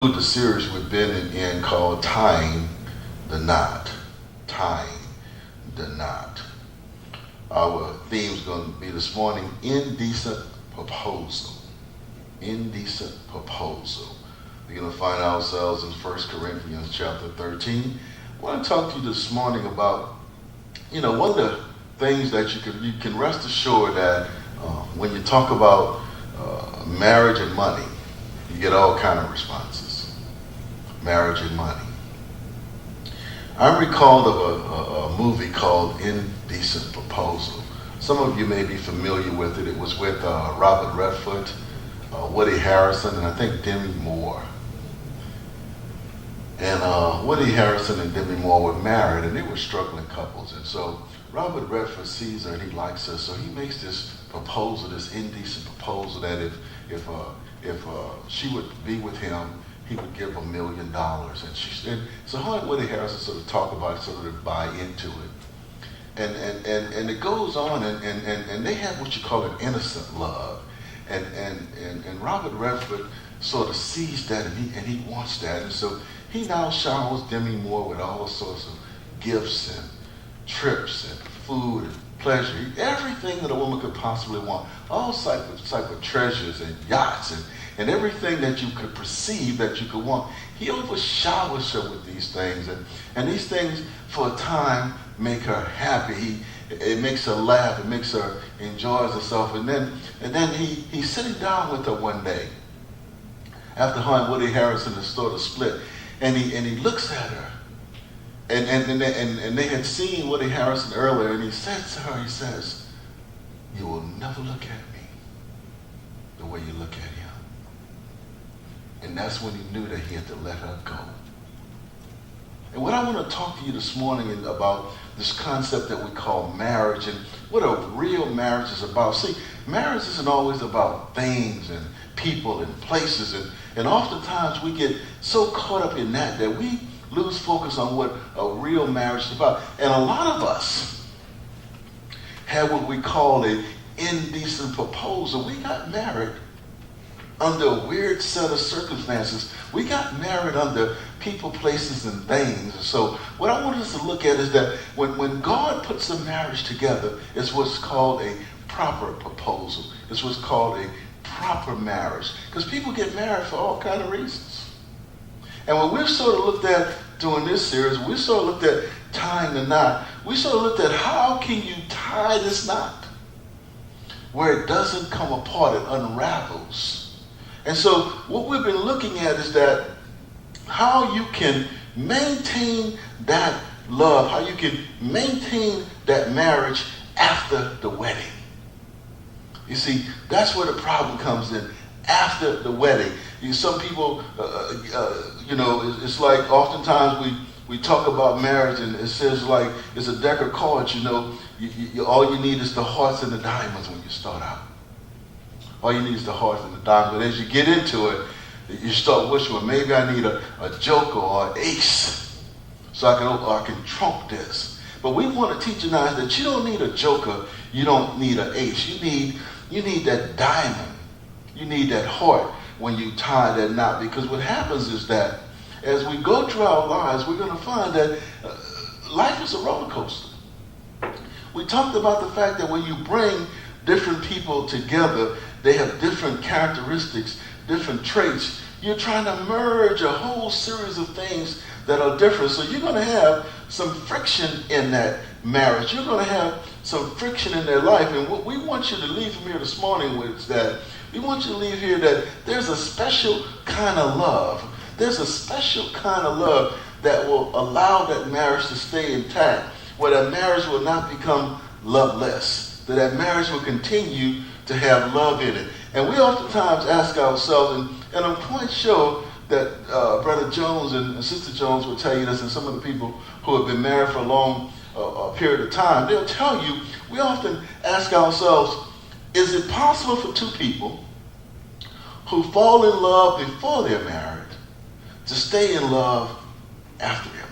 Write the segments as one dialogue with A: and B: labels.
A: The series we've been in called Tying the Knot. Tying the Knot. Our theme is going to be this morning, Indecent Proposal. Indecent Proposal. We're going to find ourselves in 1 Corinthians chapter 13. I want to talk to you this morning about, one of the things that you can rest assured that when you talk about marriage and money, you get all kind of responses. Marriage and money. I recalled of a movie called Indecent Proposal. Some of you may be familiar with it. It was with Robert Redford, Woody Harrelson, and I think Demi Moore. And Woody Harrelson and Demi Moore were married, and they were struggling couples. And so Robert Redford sees her and he likes her, so he makes this proposal, this indecent proposal, that if she would be with him, he would give $1 million. And so her and Woody Harrelson sort of talk about it, sort of buy into it. And it goes on, and they have what you call an innocent love. And Robert Redford sort of sees that, and he wants that. And so he now showers Demi Moore with all sorts of gifts and trips and food and pleasure, everything that a woman could possibly want, all type of treasures and yachts and everything that you could perceive that you could want. He overshowers her with these things, and these things for a time make her happy. It makes her laugh, it makes her enjoys herself, and then he's sitting down with her one day after her and Woody Harrelson has sort of split, and he looks at her. And they had seen Woody Harrelson earlier, and he says to her, he says, "You will never look at me the way you look at him." And that's when he knew that he had to let her go. And what I want to talk to you this morning is about this concept that we call marriage and what a real marriage is about. See, marriage isn't always about things and people and places, and oftentimes we get so caught up in that we lose focus on what a real marriage is about. And a lot of us have what we call an indecent proposal. We got married under a weird set of circumstances. We got married under people, places, and things. So what I want us to look at is that when God puts a marriage together, it's what's called a proper proposal. It's what's called a proper marriage. Because people get married for all kinds of reasons. And when we've sort of looked at during this series, we sort of looked at tying the knot. We sort of looked at how can you tie this knot where it doesn't come apart, it unravels. And so what we've been looking at is that how you can maintain that love, how you can maintain that marriage after the wedding. You see, that's where the problem comes in. After the wedding, some people, it's like oftentimes we talk about marriage, and it says like it's a deck of cards. All you need is the hearts and the diamonds when you start out. All you need is the hearts and the diamonds. But as you get into it, you start wishing, well, maybe I need a joker or an ace, so I can trump this. But we want to teach you now that you don't need a joker, you don't need an ace. You need that diamond. You need that heart when you tie that knot, because what happens is that as we go through our lives, we're going to find that life is a roller coaster. We talked about the fact that when you bring different people together, they have different characteristics, different traits. You're trying to merge a whole series of things that are different. So you're going to have some friction in that marriage. You're going to have some friction in their life. And what we want you to leave from here this morning with is that we want you to leave here that there's a special kind of love. There's a special kind of love that will allow that marriage to stay intact, where that marriage will not become loveless, that marriage will continue to have love in it. And we oftentimes ask ourselves, and I'm quite sure that Brother Jones and Sister Jones will tell you this, and some of the people who have been married for a long period of time, they'll tell you, we often ask ourselves, is it possible for two people who fall in love before they're married to stay in love after they're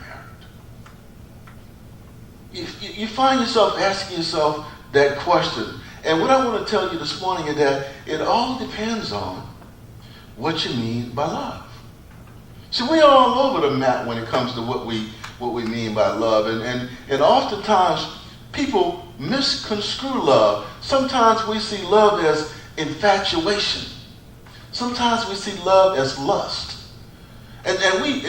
A: married? You find yourself asking yourself that question. And what I want to tell you this morning is that it all depends on what you mean by love. See, we're all over the map when it comes to what we mean by love. And oftentimes people misconstrue love. Sometimes we see love as infatuation. Sometimes we see love as lust. And we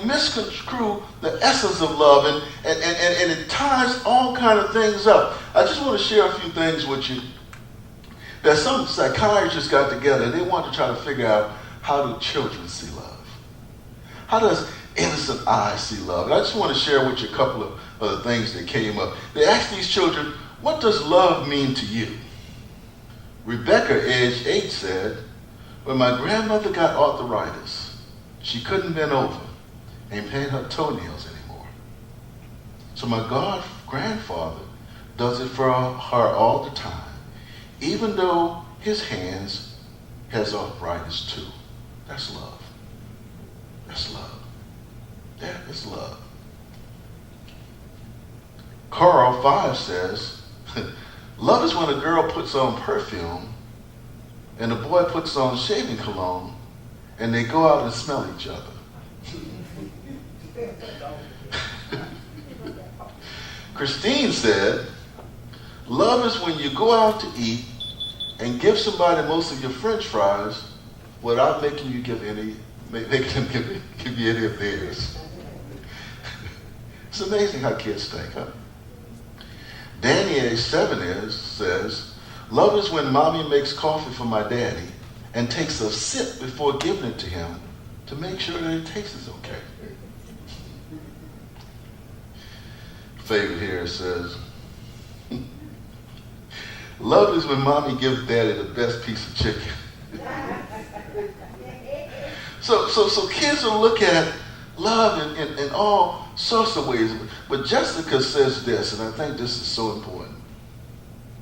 A: misconstrue the essence of love, and it ties all kind of things up. I just want to share a few things with you that some psychiatrists got together and they want to try to figure out, how do children see love? How does innocent eyes see love? And I just want to share with you a couple of the things that came up. They asked these children, what does love mean to you? Rebecca, age 8, said, when my grandmother got arthritis, she couldn't bend over and paint her toenails anymore. So my grandfather does it for her all the time, even though his hands has arthritis too. That's love. That's love. That is love. Carl 5 says, love is when a girl puts on perfume and a boy puts on shaving cologne and they go out and smell each other. Christine said, love is when you go out to eat and give somebody most of your French fries without making them give you any of theirs. It's amazing how kids think, huh? Danny, age 7, says, love is when mommy makes coffee for my daddy and takes a sip before giving it to him to make sure that it tastes okay. Favorite here says, love is when mommy gives daddy the best piece of chicken. So kids will look at love in all sorts of ways. But Jessica says this, and I think this is so important.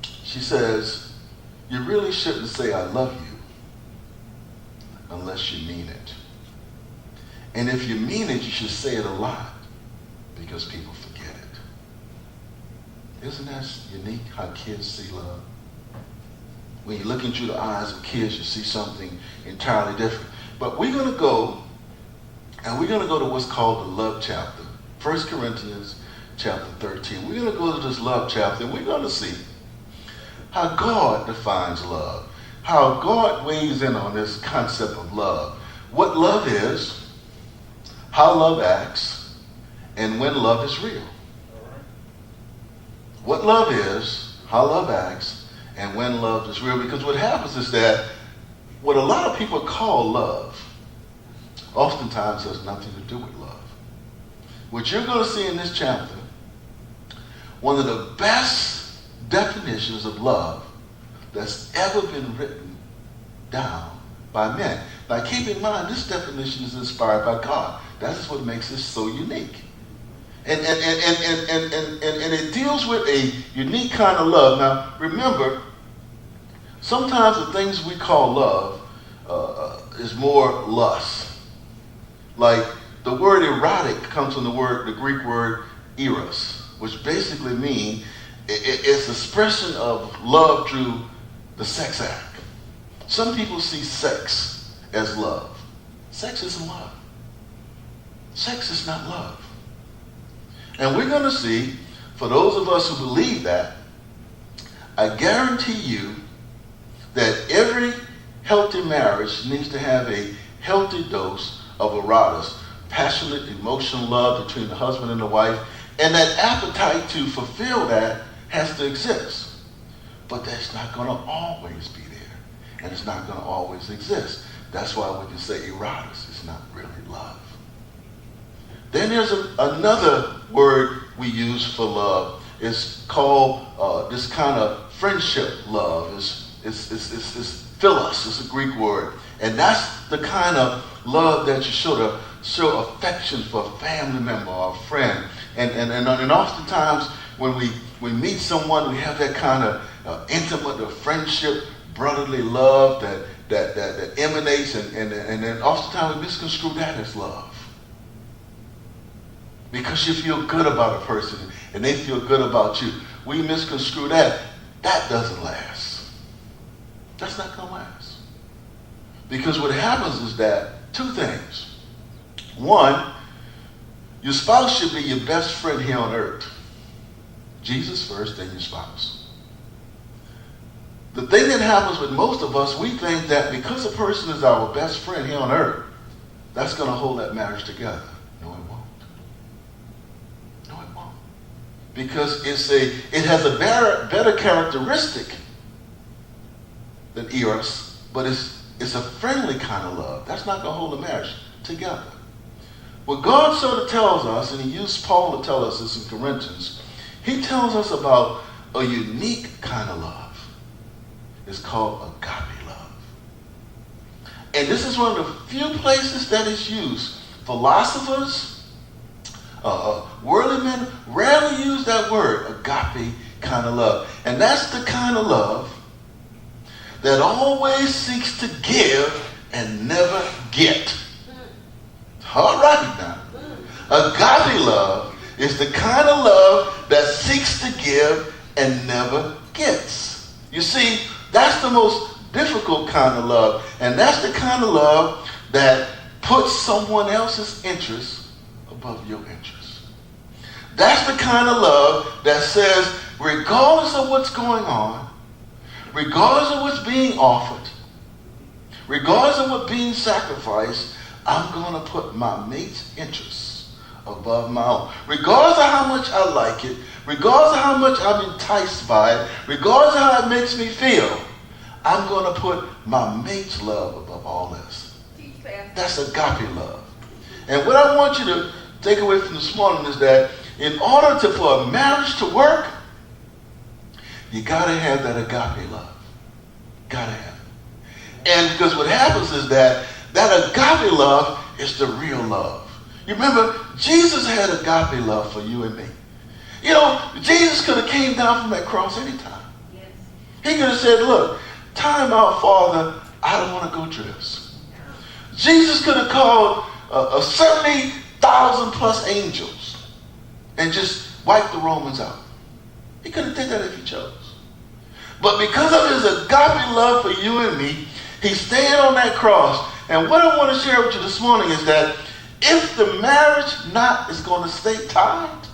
A: She says, you really shouldn't say I love you unless you mean it. And if you mean it, you should say it a lot, because people forget it. Isn't that unique how kids see love? When you look into the eyes of kids, you see something entirely different. But we're going to go, and we're going to go to what's called the love chapter. 1 Corinthians chapter 13. We're going to go to this love chapter, and we're going to see how God defines love, how God weighs in on this concept of love, what love is, how love acts, and when love is real. What love is, how love acts, and when love is real. Because what happens is that what a lot of people call love oftentimes has nothing to do with love. What you're going to see in this chapter, one of the best definitions of love that's ever been written down by men. Now keep in mind, this definition is inspired by God. That is what makes it so unique. And it deals with a unique kind of love. Now remember, sometimes the things we call love is more lust. Like the word erotic comes from the Greek word eros, which basically means it's expression of love through the sex act. Some people see sex as love. Sex isn't love. Sex is not love. And we're going to see, for those of us who believe that, I guarantee you that every healthy marriage needs to have a healthy dose of erotic, passionate, emotional love between the husband and the wife, and that appetite to fulfill that has to exist. But that's not going to always be there, and it's not going to always exist. That's why when you say erotic, it's not really love. Then there's another word we use for love. It's called this kind of friendship love. It's philos. It's a Greek word. And that's the kind of love that you show affection for a family member or a friend. And oftentimes when we meet someone, we have that kind of intimate or friendship, brotherly love that emanates, and then oftentimes we misconstrue that as love. Because you feel good about a person and they feel good about you. We misconstrue that. That doesn't last. That's not going to last. Because what happens is that two things. One, your spouse should be your best friend here on earth. Jesus first, then your spouse. The thing that happens with most of us, we think that because a person is our best friend here on earth, that's going to hold that marriage together. No, it won't. No, it won't. Because it has a better characteristic than eros, but it's a friendly kind of love. That's not going to hold the marriage together. What God sort of tells us, and he used Paul to tell us this in Corinthians, he tells us about a unique kind of love. It's called agape love. And this is one of the few places that it's used. Philosophers, worldly men rarely use that word, agape kind of love. And that's the kind of love that always seeks to give and never get. All right now. Agape love is the kind of love that seeks to give and never gets. You see, that's the most difficult kind of love. And that's the kind of love that puts someone else's interest above your interest. That's the kind of love that says, regardless of what's going on, regardless of what's being offered, regardless of what's being sacrificed, I'm going to put my mate's interests above my own. Regardless of how much I like it, regardless of how much I'm enticed by it, regardless of how it makes me feel, I'm going to put my mate's love above all this. That's agape love. And what I want you to take away from this morning is that in order for a marriage to work, you got to have that agape love. Got to have it. And because what happens is that agape love is the real love. You remember, Jesus had agape love for you and me. You know, Jesus could have came down from that cross anytime. Yes. He could have said, look, time out, Father, I don't want to go through this. Jesus could have called 70,000 plus angels and just wiped the Romans out. He could have did that if he chose. But because of his agape love for you and me, he stayed on that cross. And what I want to share with you this morning is that if the marriage knot is going to stay tied,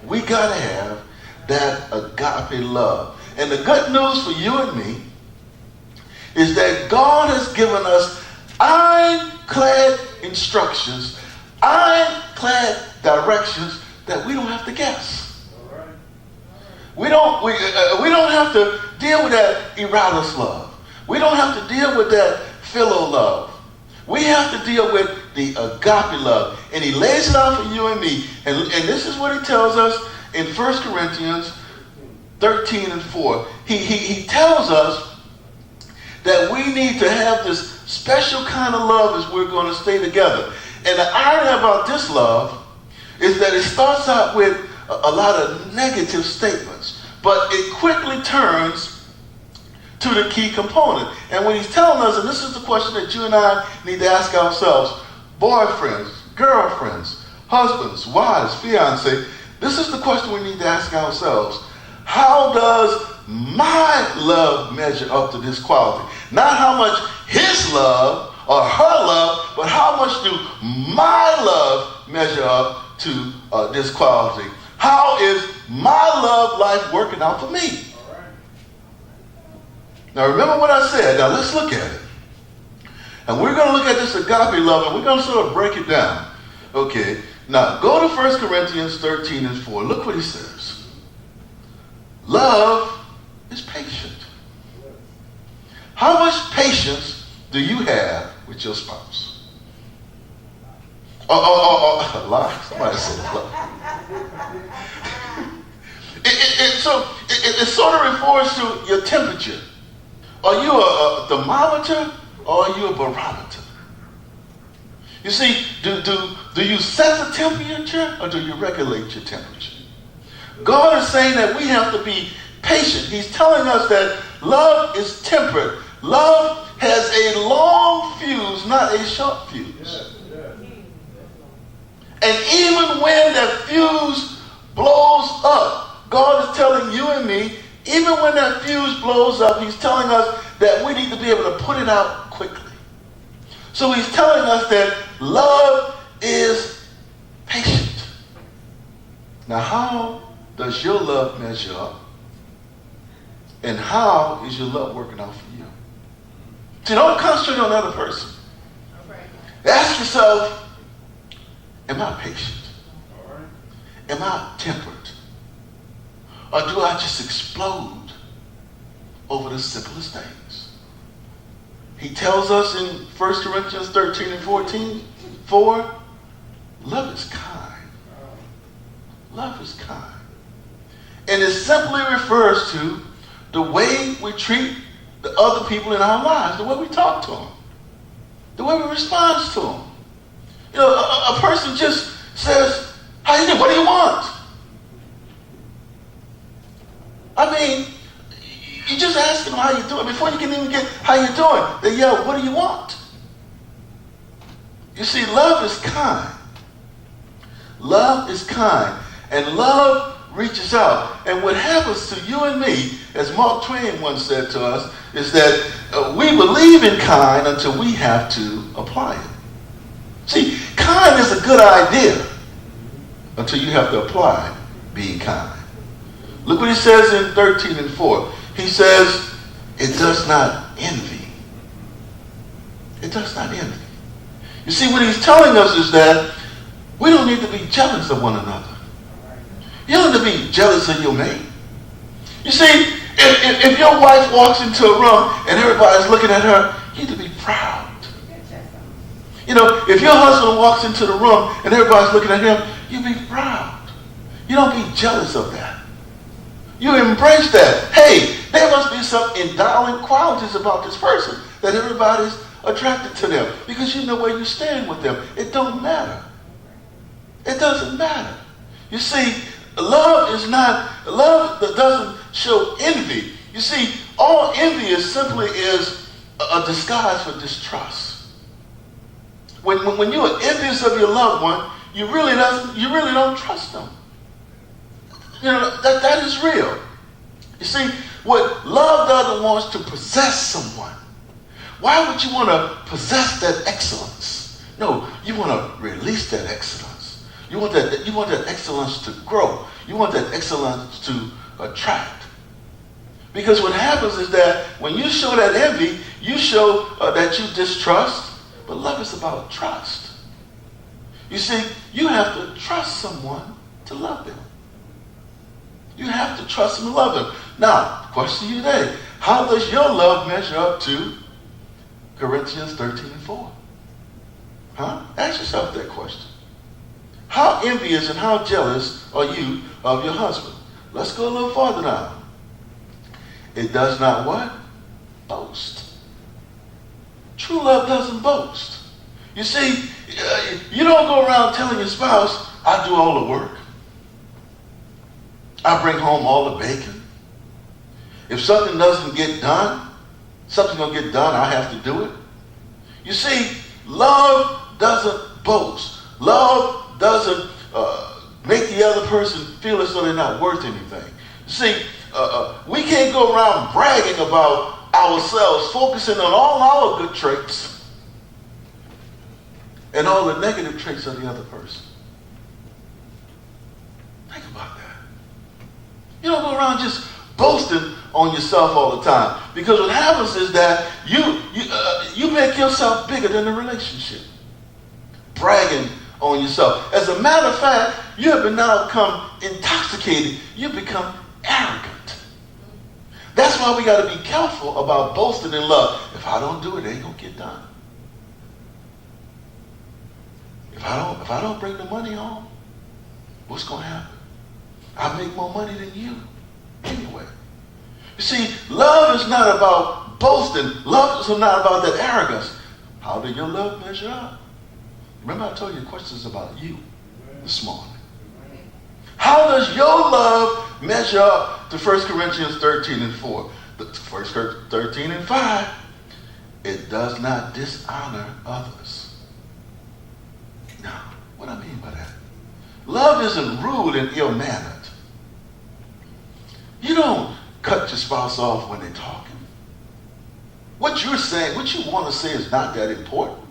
A: we got to have that agape love. And the good news for you and me is that God has given us ironclad instructions, ironclad directions that we don't have to guess. We don't have to deal with that erotic love. We don't have to deal with that philo love. We have to deal with the agape love. And he lays it out for you and me. And this is what he tells us in 1 Corinthians 13 and 4. He tells us that we need to have this special kind of love as we're going to stay together. And the irony about this love is that it starts out with a lot of negative statements, but it quickly turns to the key component. And when he's telling us, and this is the question that you and I need to ask ourselves, boyfriends, girlfriends, husbands, wives, fiancé, this is the question we need to ask ourselves. How does my love measure up to this quality? Not how much his love or her love, but how much do my love measure up to this quality? How is my love life working out for me? Now remember what I said. Now let's look at it. And we're going to look at this agape love and we're going to sort of break it down. Okay. Now go to 1 Corinthians 13 and 4. Look what he says. Love is patient. How much patience do you have with your spouse? A lot. Somebody said a lot. It sort of refers to your temperature. Are you a thermometer or are you a barometer? You see, do you set the temperature or do you regulate your temperature? God is saying that we have to be patient. He's telling us that love is temperate. Love has a long fuse, not a short fuse. Yes, yes. And even when that fuse blows up, God is telling you and me, even when that fuse blows up, he's telling us that we need to be able to put it out quickly. So he's telling us that love is patient. Now, how does your love measure up? And how is your love working out for you? See, don't concentrate on the other person. Ask yourself, am I patient? Am I tempered? Or do I just explode over the simplest things? He tells us in 1 Corinthians 13 and 14, 4, love is kind. Love is kind. And it simply refers to the way we treat the other people in our lives, the way we talk to them, the way we respond to them. You know, a person just says, how you doing? What do you want? I mean, you just ask them how you doing. Before you can even get how you doing, they yell, what do you want? You see, love is kind. Love is kind. And love reaches out. And what happens to you and me, as Mark Twain once said to us, is that we believe in kind until we have to apply it. See, kind is a good idea until you have to apply being kind. Look what he says in 13 and 4. He says, it does not envy. It does not envy. You see, what he's telling us is that we don't need to be jealous of one another. You don't need to be jealous of your mate. You see, if your wife walks into a room and everybody's looking at her, you need to be proud. You know, if your husband walks into the room and everybody's looking at him, you be proud. You don't be jealous of that. You embrace that. Hey, there must be some endowing qualities about this person that everybody's attracted to them because you know where you stand with them. It don't matter. It doesn't matter. You see, love that doesn't show envy. You see, all envy is simply a disguise for distrust. When you are envious of your loved one, you really don't trust them. You know, that is real. You see, what love doesn't want to possess someone. Why would you want to possess that excellence? No, you want to release that excellence. You want that excellence to grow. You want that excellence to attract. Because what happens is that when you show that envy, you show that you distrust. But love is about trust. You see, you have to trust someone to love them. You have to trust them and love them. Now, question to you today, how does your love measure up to Corinthians 13 and 4? Huh? Ask yourself that question. How envious and how jealous are you of your husband? Let's go a little farther now. It does not what? Boast. True love doesn't boast. You see, you don't go around telling your spouse, I do all the work. I bring home all the bacon. If something doesn't get done, something's going to get done, I have to do it. You see, love doesn't boast. Love doesn't make the other person feel as though they're not worth anything. You see, we can't go around bragging about ourselves, focusing on all our good traits and all the negative traits of the other person. Think about that. You don't go around just boasting on yourself all the time. Because what happens is that you make yourself bigger than the relationship. Bragging on yourself. As a matter of fact, you have now become intoxicated. You become arrogant. That's why we got to be careful about boasting in love. If I don't do it, it ain't going to get done. If I don't bring the money home, what's going to happen? I make more money than you anyway. You see, love is not about boasting. Love is not about that arrogance. How did your love measure up? Remember I told you questions about you this morning. How does your love measure up to 1 Corinthians 13 and 4? 1 Corinthians 13 and 5, it does not dishonor others. Now, what do I mean by that? Love isn't rude and ill-mannered. You don't cut your spouse off when they're talking. What you're saying, what you want to say is not that important.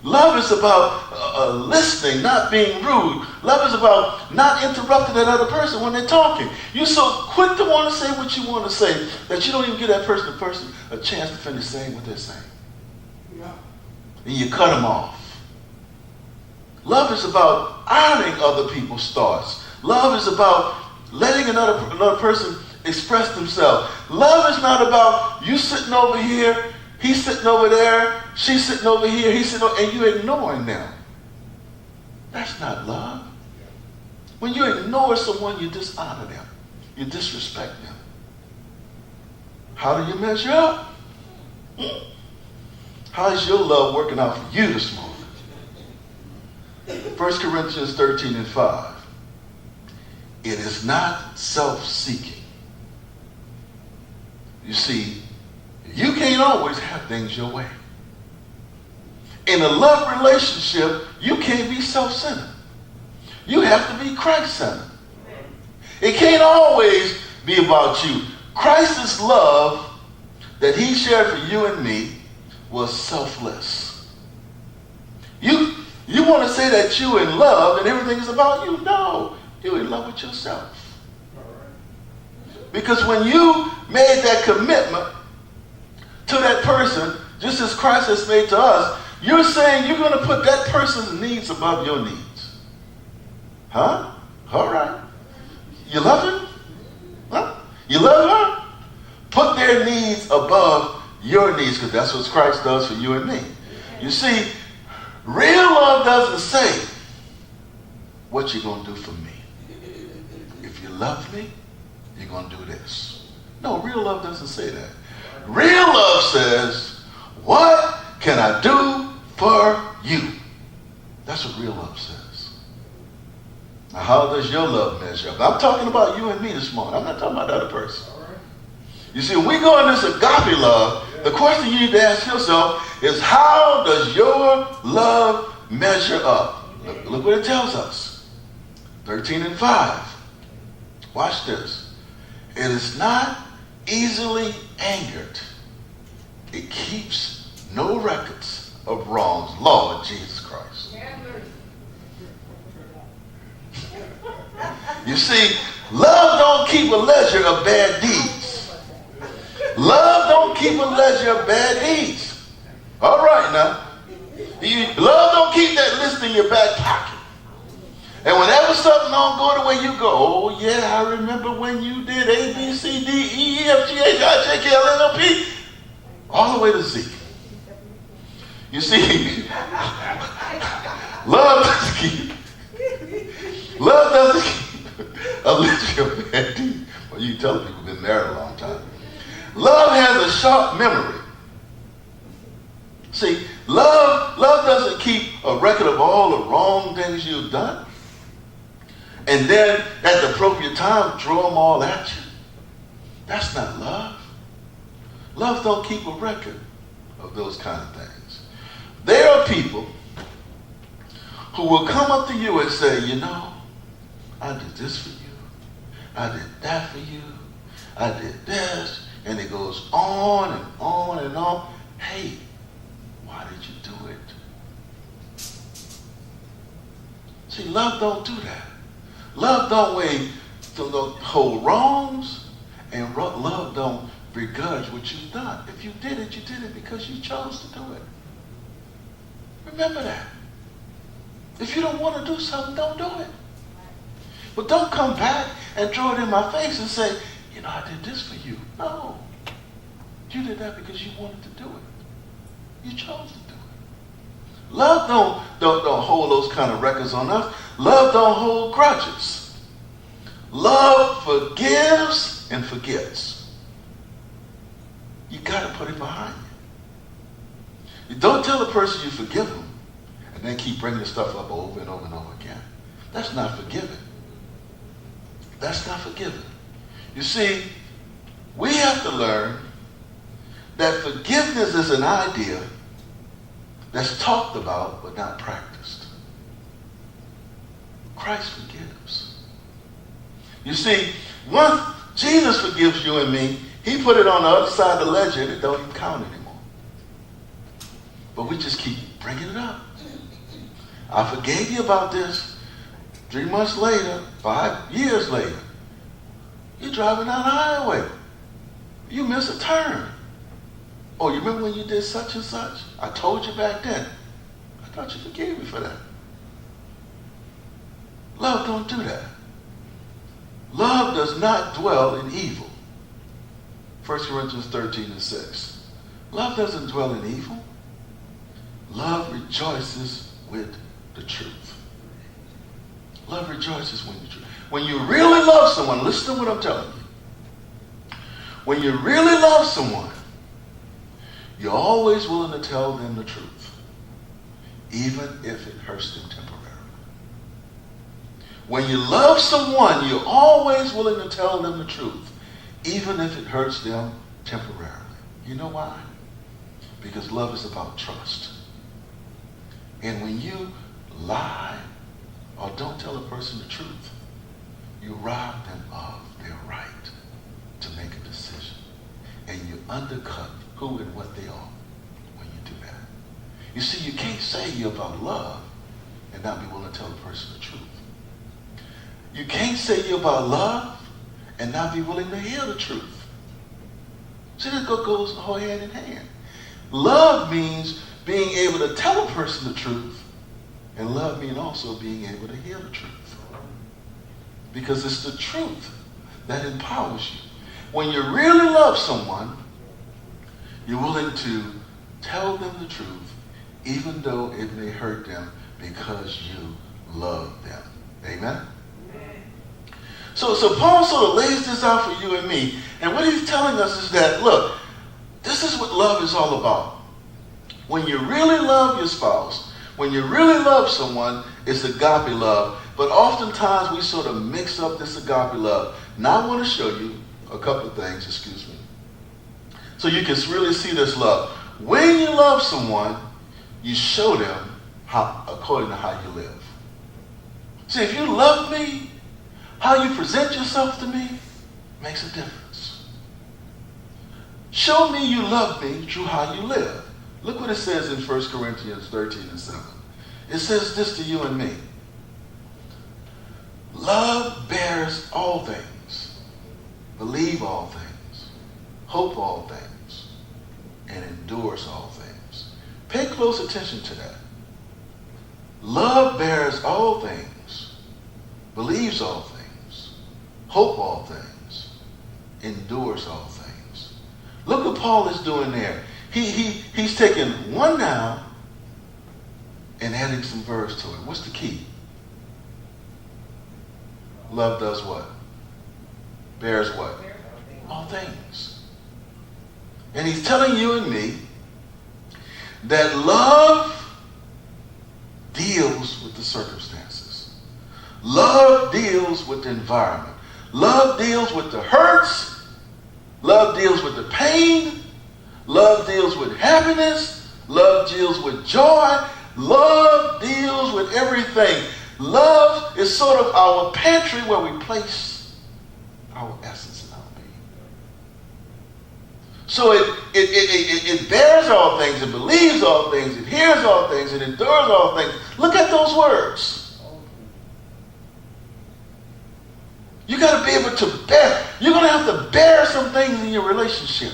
A: Love is about listening, not being rude. Love is about not interrupting that other person when they're talking. You're so quick to want to say what you want to say that you don't even give that person a chance to finish saying what they're saying. Yeah. And you cut them off. Love is about honoring other people's thoughts. Love is about letting another person express themselves. Love is not about you sitting over here, he's sitting over there, she's sitting over here, he's sitting over, and you're ignoring them. That's not love. When you ignore someone, you dishonor them. You disrespect them. How do you measure up? How is your love working out for you this morning? 1 Corinthians 13:5. It is not self-seeking. You see, you can't always have things your way. In a love relationship, you can't be self-centered. You have to be Christ-centered. It can't always be about you. Christ's love that he shared for you and me was selfless. You want to say that you're in love and everything is about you? No, you're in love with yourself. Because when you made that commitment to that person, just as Christ has made to us, you're saying you're going to put that person's needs above your needs. Huh? All right. You love him? Huh? You love her? Put their needs above your needs, because that's what Christ does for you and me. You see, real love doesn't say what you're going to do for me. If you love me, you're going to do this. No, real love doesn't say that. Real love says, what can I do for you? That's what real love says. Now, how does your love measure up? I'm talking about you and me this morning. I'm not talking about the other person. You see, when we go in this agape love, the question you need to ask yourself is, how does your love measure up? Look what it tells us. 13:5. Watch this. It is not easily angered. It keeps no records of wrongs. Lord Jesus Christ. You see, love don't keep a ledger of bad deeds. Love don't keep a ledger of bad deeds. All right now. Love don't keep that list in your back pocket. And whenever something don't go the way you go, oh yeah, I remember when you did A, B, C, D, E, F, G, H, I, J, K, L, M, N, P, all the way to Z. You see, love doesn't keep a list of bad deeds. Well, you tell people who've been married a long time. Love has a sharp memory. See, love doesn't keep a record of all the wrong things you've done, and then at the appropriate time throw them all at you. That's not love. Love don't keep a record of those kind of things. There are people who will come up to you and say, you know, I did this for you. I did that for you. I did this. And it goes on and on and on. Hey, why did you do it? See, love don't do that. Love don't hold wrongs, and love don't begrudge what you've done. If you did it because you chose to do it. Remember that. If you don't want to do something, don't do it. But don't come back and throw it in my face and say, you know, I did this for you. No. You did that because you wanted to do it. You chose to do it. Love don't hold those kind of records on us. Love don't hold grudges. Love forgives and forgets. You got to put it behind you. You don't tell the person you forgive them and then keep bringing the stuff up over and over and over again. That's not forgiving. That's not forgiving. You see, we have to learn that forgiveness is an idea that's talked about but not practiced. Christ forgives. You see, once Jesus forgives you and me, he put it on the other side of the ledger and it don't even count anymore. But we just keep bringing it up. I forgave you about this. 3 months later, 5 years later, you're driving down the highway. You miss a turn. Oh, you remember when you did such and such? I told you back then. I thought you forgave me for that. Love don't do that. Love does not dwell in evil. 1 Corinthians 13:6. Love doesn't dwell in evil. Love rejoices with the truth. Love rejoices with the truth. When you really love someone, listen to what I'm telling you. When you really love someone, you're always willing to tell them the truth, even if it hurts them temporarily. When you love someone, you're always willing to tell them the truth, even if it hurts them temporarily. You know why? Because love is about trust. And when you lie or don't tell a person the truth, you rob them of their right to make a decision. And you undercut who and what they are when you do that. You see, you can't say you're about love and not be willing to tell a person the truth. You can't say you're about love and not be willing to hear the truth. See, that goes all hand in hand. Love means being able to tell a person the truth, and love means also being able to hear the truth. Because it's the truth that empowers you. When you really love someone, you're willing to tell them the truth, even though it may hurt them, because you love them. Amen? So Paul sort of lays this out for you and me. And what he's telling us is that, look, this is what love is all about. When you really love your spouse, when you really love someone, it's agape love. But oftentimes we sort of mix up this agape love. Now I want to show you a couple of things, excuse me, so you can really see this love. When you love someone, you show them how, according to how you live. See, if you love me, how you present yourself to me makes a difference. Show me you love me through how you live. Look what it says in 1 Corinthians 13:7. It says this to you and me. Love bears all things, believe all things, hope all things, and endures all things. Pay close attention to that. Love bears all things, believes all things, hope all things, endures all things. Look what Paul is doing there. He's taking one noun and adding some verbs to it. What's the key? Love does what? Bears what? All things. And he's telling you and me that love deals with the circumstances. Love deals with the environment. Love deals with the hurts. Love deals with the pain. Love deals with happiness. Love deals with joy. Love deals with everything. Love is sort of our pantry where we place our essence and our being. So it bears all things, it believes all things, it hears all things, it endures all things. Look at those words. You got to be able to bear. You're going to have to bear some things in your relationship.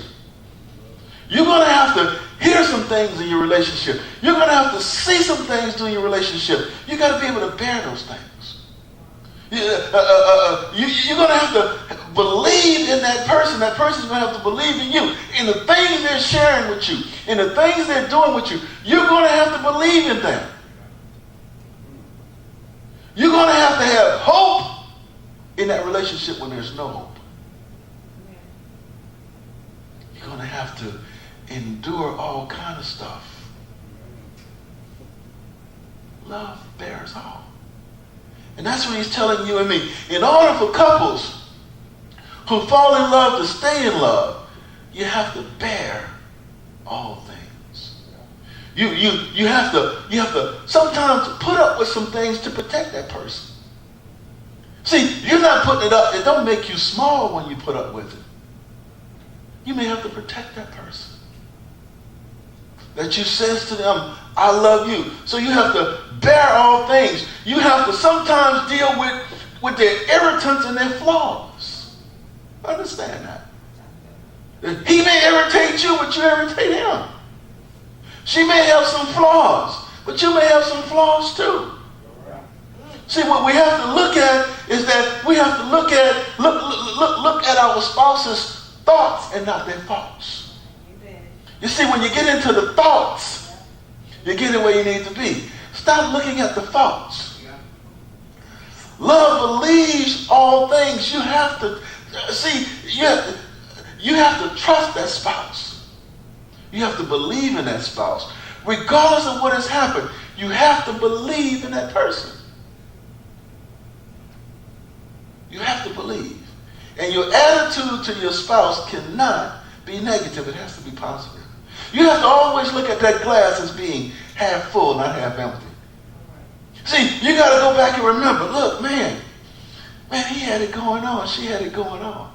A: You're going to have to hear some things in your relationship. You're going to have to see some things in your relationship. You got to be able to bear those things. You're going to have to believe in that person. That person's going to have to believe in you. In the things they're sharing with you. In the things they're doing with you. You're going to have to believe in them. You're going to have hope in that relationship when there's no hope. You're going to have to endure all kind of stuff. Love bears all. And that's what he's telling you and me. In order for couples who fall in love to stay in love, you have to bear all things. You have to sometimes put up with some things to protect that person. See, you're not putting it up. It don't make you small when you put up with it. You may have to protect that person. that you says to them, I love you. So you have to bear all things. You have to sometimes deal with their irritants and their flaws. Understand that. He may irritate you, but you irritate him. She may have some flaws, but you may have some flaws too. See, what we have to look at is that we have to look at our spouse's thoughts and not their faults. You see, when you get into the thoughts, you're getting where you need to be. Stop looking at the faults. Love believes all things. You have to see. You have to trust that spouse. You have to believe in that spouse, regardless of what has happened. You have to believe in that person. You have to believe. And your attitude to your spouse cannot be negative. It has to be positive. You have to always look at that glass as being half full, not half empty. See, you got to go back and remember, look, man, he had it going on. She had it going on.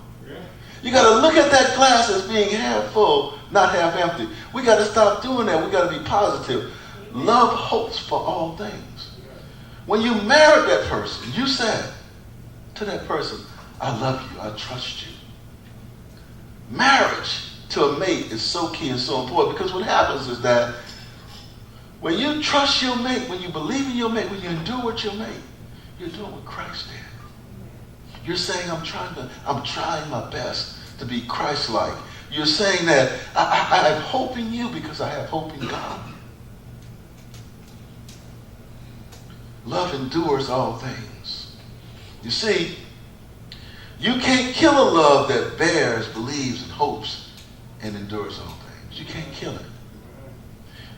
A: You got to look at that glass as being half full, not half empty. We got to stop doing that. We got to be positive. Love hopes for all things. When you married that person, you said to that person, I love you, I trust you. Marriage to a mate is so key and so important, because what happens is that when you trust your mate, when you believe in your mate, when you endure with your mate, you're doing what Christ did. You're saying, I'm trying my best to be Christ-like. You're saying that I have hope in you because I have hope in God. Love endures all things. You see, you can't kill a love that bears, believes, and hopes, and endures all things. You can't kill it.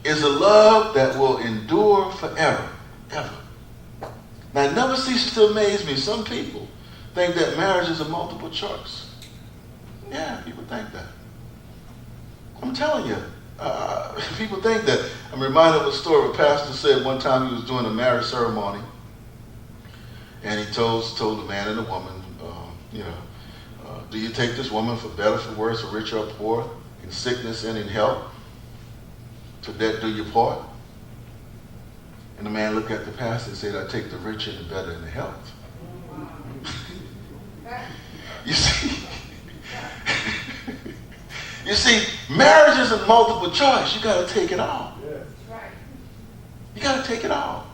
A: It's a love that will endure forever, ever. Now, it never ceases to amaze me. Some people think that marriage is a multiple choice. Yeah, people think that. I'm telling you, people think that. I'm reminded of a story. A pastor said one time he was doing a marriage ceremony, and he told the man and the woman, do you take this woman for better, for worse, for richer or poor, in sickness and in health? To that do your part? And the man looked at the pastor and said, I take the richer and the better and the health. You see, marriage isn't multiple choice. You got to take it all. You got to take it all.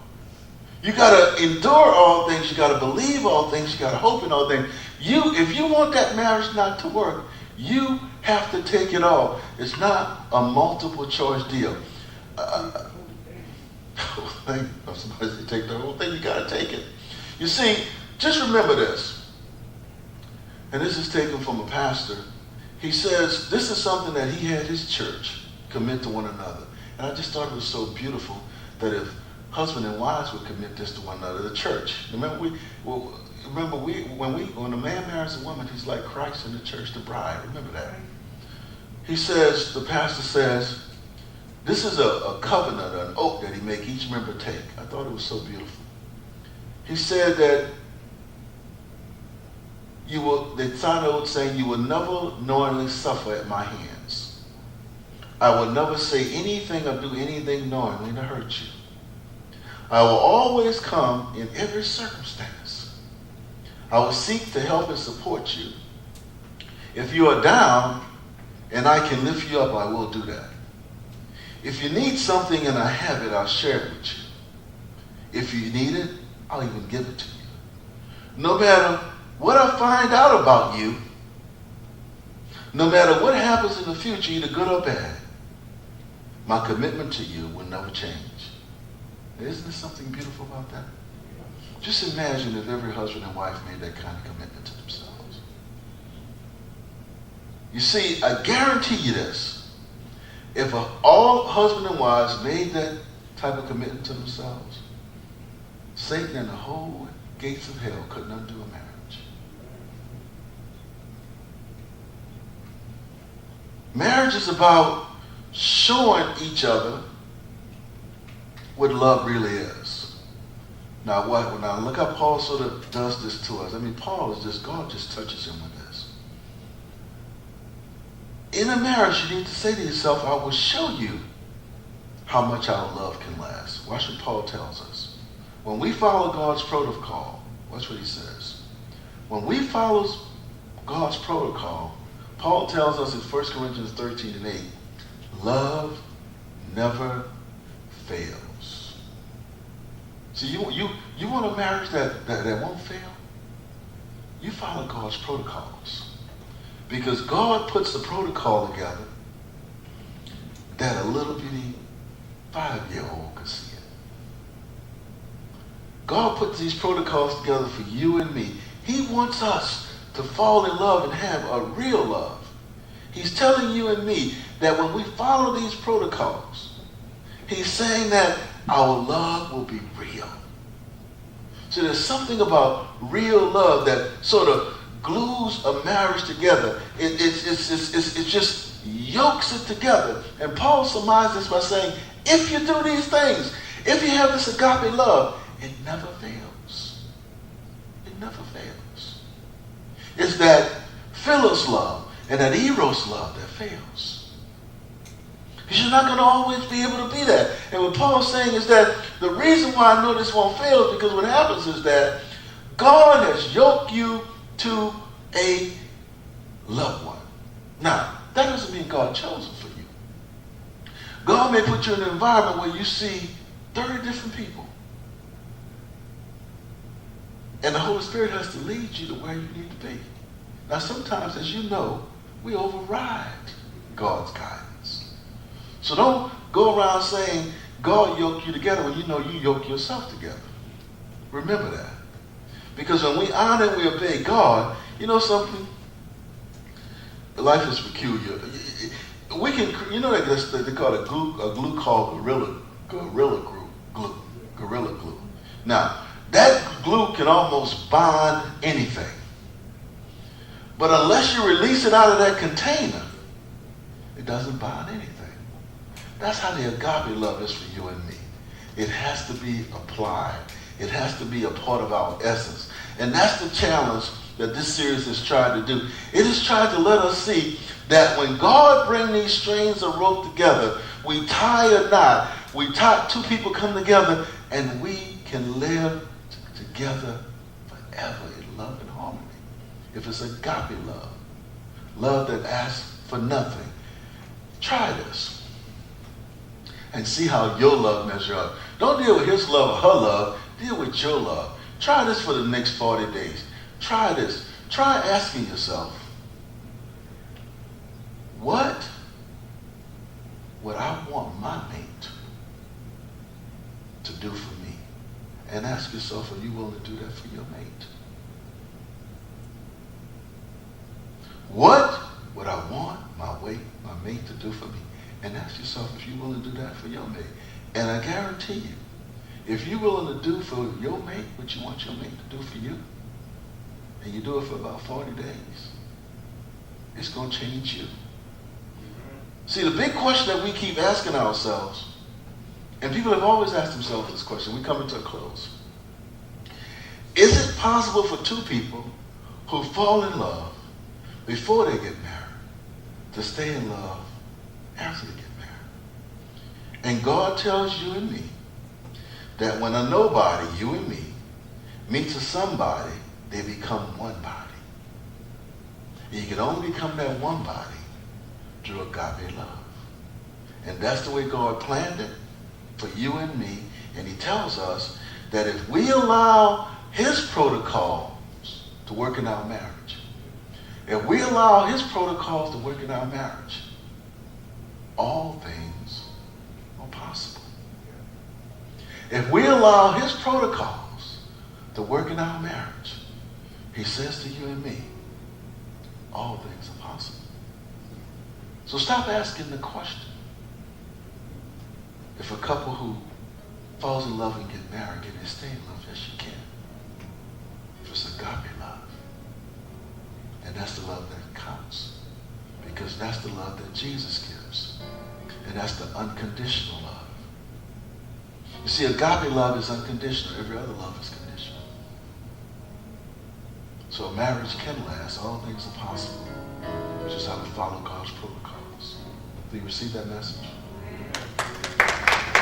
A: You got to endure all things. You got to believe all things. You got to hope in all things. If you want that marriage not to work, you have to take it all. It's not a multiple choice deal. Somebody said take the whole thing. You got to take it. You see, just remember this. And this is taken from a pastor. He says this is something that he had his church commit to one another. And I just thought it was so beautiful that if husband and wives would commit this to one another, the church. Remember, when a man marries a woman, he's like Christ in the church, the bride. Remember that. He says, the pastor says, this is a covenant, an oath that he make each member take. I thought it was so beautiful. He said that they signed an oath saying, you will never knowingly suffer at my hands. I will never say anything or do anything knowingly to hurt you. I will always come in every circumstance. I will seek to help and support you. If you are down and I can lift you up, I will do that. If you need something and I have it, I'll share it with you. If you need it, I'll even give it to you. No matter what I find out about you, no matter what happens in the future, either good or bad, my commitment to you will never change. Isn't there something beautiful about that? Just imagine if every husband and wife made that kind of commitment to themselves. You see, I guarantee you this. If all husband and wives made that type of commitment to themselves, Satan and the whole gates of hell couldn't undo a marriage. Marriage is about showing each other what love really is. Now look how Paul sort of does this to us. I mean, God just touches him with this. In a marriage, you need to say to yourself, I will show you how much our love can last. Watch what Paul tells us. When we follow God's protocol, watch what he says. When we follow God's protocol, Paul tells us in 1 Corinthians 13 and 8, love never fails. See, you want a marriage that won't fail? You follow God's protocols. Because God puts the protocol together that a little bitty 5-year-old could see it. God puts these protocols together for you and me. He wants us to fall in love and have a real love. He's telling you and me that when we follow these protocols, he's saying that our love will be real. So there's something about real love that sort of glues a marriage together. It just yokes it together. And Paul surmises this by saying, if you do these things, if you have this agape love, it never fails. It never fails. It's that philos love and that eros love that fails. Because you're not going to always be able to be that. And what Paul's saying is that the reason why I know this won't fail is because what happens is that God has yoked you to a loved one. Now, that doesn't mean God chose it for you. God may put you in an environment where you see 30 different people. And the Holy Spirit has to lead you to where you need to be. Now, sometimes, as you know, we override God's guidance. So don't go around saying God yoked you together when you know you yoke yourself together. Remember that. Because when we honor and we obey God, you know something? Life is peculiar. We can, you know, they call it a glue called gorilla glue. Now, that glue can almost bond anything. But unless you release it out of that container, it doesn't bond anything. That's how the agape love is for you and me. It has to be applied. It has to be a part of our essence. And that's the challenge that this series has tried to do. It has tried to let us see that when God brings these strands of rope together, we tie a knot, two people come together, and we can live together forever in love and harmony. If it's agape love, love that asks for nothing, try this and see how your love measures up. Don't deal with his love or her love. Deal with your love. Try this for the next 40 days. Try this. Try asking yourself, what would I want my mate to do for me? And ask yourself, are you willing to do that for your mate? What would I want my mate to do for me? And ask yourself if you're willing to do that for your mate. And I guarantee you, if you're willing to do for your mate what you want your mate to do for you, and you do it for about 40 days, it's going to change you. See, the big question that we keep asking ourselves, and people have always asked themselves this question, we come into a close. Is it possible for two people who fall in love before they get married to stay in love after they get married? And God tells you and me that when a nobody, you and me, meets a somebody, they become one body. And you can only become that one body through agape love. And that's the way God planned it for you and me. And he tells us that if we allow his protocols to work in our marriage, if we allow his protocols to work in our marriage, all things are possible. If we allow his protocols to work in our marriage, he says to you and me, all things are possible. So stop asking the question. If a couple who falls in love and get married, can they stay in love? Yes, you can. If it's agape love. And that's the love that counts. Because that's the love that Jesus gives. And that's the unconditional love. You see, agape love is unconditional. Every other love is conditional. So a marriage can last. All things are possible. We just have to follow God's protocols. Do you receive that message?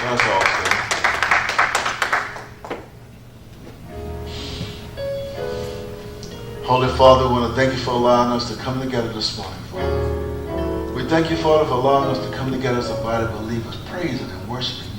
A: That's all, sir. Holy Father, we want to thank you for allowing us to come together this morning, Father. We thank you, Father, for allowing us to come together as a body of believers, praising and worshiping